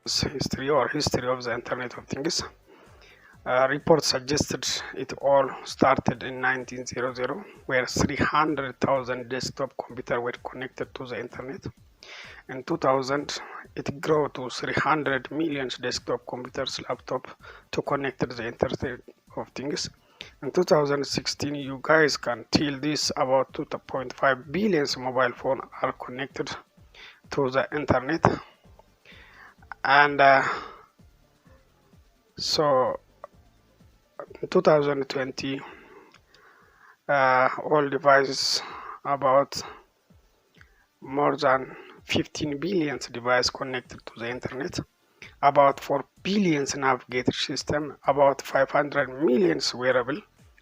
history or history of the Internet of Things. Reports suggested it all started in 1900, where 300,000 desktop computers were connected to the Internet. In 2000, it grew to 300 million desktop computers, laptop to connect to the Internet of Things. In 2016, you guys can tell this about 2.5 billion mobile phones are connected to the Internet. And so in 2020, all devices, about more than 15 billion devices connected to the Internet, about 4 billion navigator system, about 500 million wearable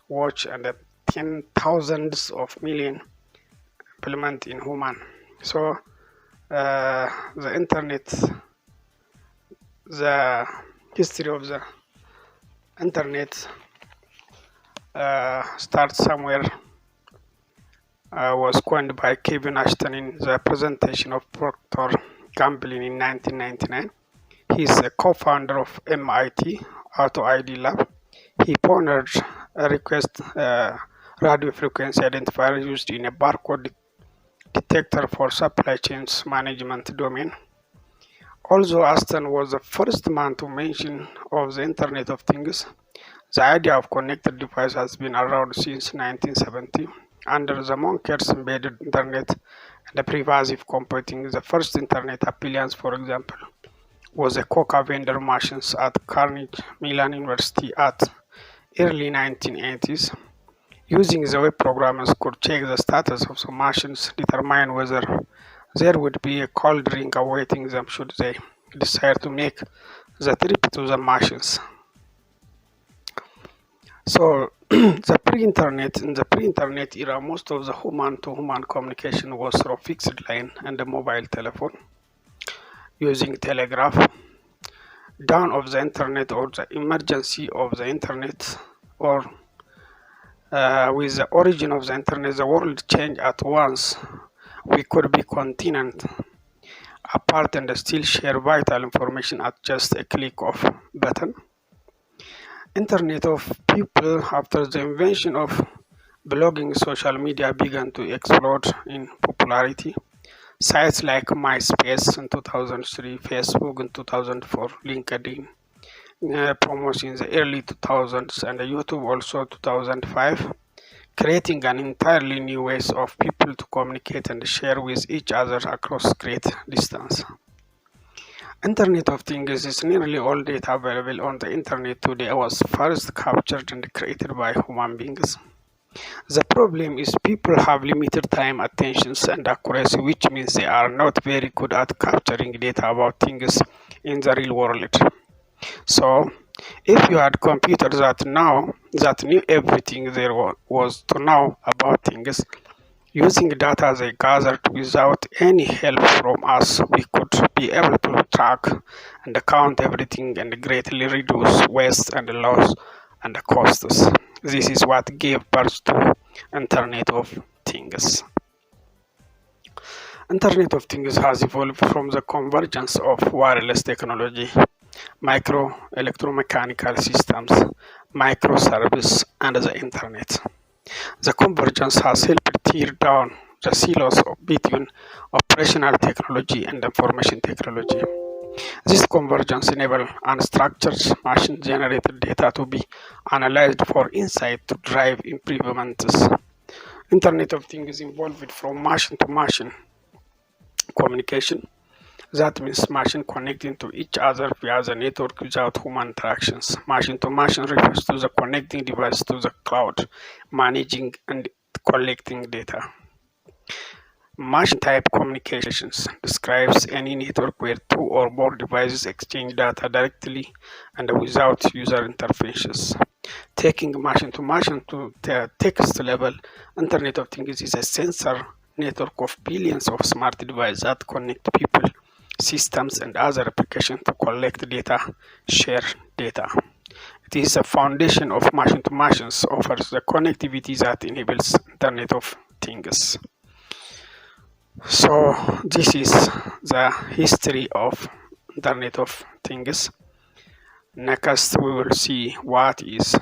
watch, and 10,000s of million implement in human. So the Internet, the history of the Internet starts somewhere, was coined by Kevin Ashton in the presentation of Procter Gamble in 1999. He's a co-founder of MIT Auto ID Lab. He pioneered a request radio frequency identifier used in a barcode detector for supply chains management domain. Although Ashton was the first man to mention of the Internet of Things, the idea of connected device has been around since 1970. Under the Monkey's embedded Internet and the pervasive computing, the first Internet appliance, for example, was a Coca vendor machines at Carnegie Mellon University at early 1980s. Using the way programmers could check the status of the machines, determine whether there would be a cold drink awaiting them should they decide to make the trip to the machines. So in the pre-internet era, most of the human-to-human communication was through fixed line and a mobile telephone using telegraph. Dawn of the Internet, or the emergency of the Internet, or with the origin of the Internet, the world changed at once. We could be continents apart and still share vital information at just a click of button. Internet of people. After the invention of blogging, social media began to explode in popularity. Sites like MySpace in 2003, Facebook in 2004, LinkedIn promotion in the early 2000s, and YouTube also 2005, creating an entirely new ways of people to communicate and share with each other across great distance. Internet of Things is nearly all data available on the Internet today was first captured and created by human beings. The problem is people have limited time, attention, and accuracy, which means they are not very good at capturing data about things in the real world. So, if you had computers that knew everything there was to know about things, using data they gathered without any help from us, we could be able to track and count everything and greatly reduce waste and loss and costs. This is what gave birth to Internet of Things. Internet of Things has evolved from the convergence of wireless technology, micro electromechanical systems, microservice, and the Internet. The convergence has helped tear down the silos between operational technology and information technology. This convergence enables unstructured machine-generated data to be analyzed for insight to drive improvements. Internet of Things evolved from machine-to-machine communication. That means machine connecting to each other via the network without human interactions. Machine-to-machine refers to the connecting device to the cloud, managing and collecting data. Machine-type communications describes any network where two or more devices exchange data directly and without user interfaces. Taking machine-to-machine to the text level, Internet of Things is a sensor network of billions of smart devices that connect people, systems, and other applications to collect data, share data. It is a foundation of machine-to-machines, offers the connectivity that enables Internet of Things. So this is the history of Internet of things. Next, we will see what is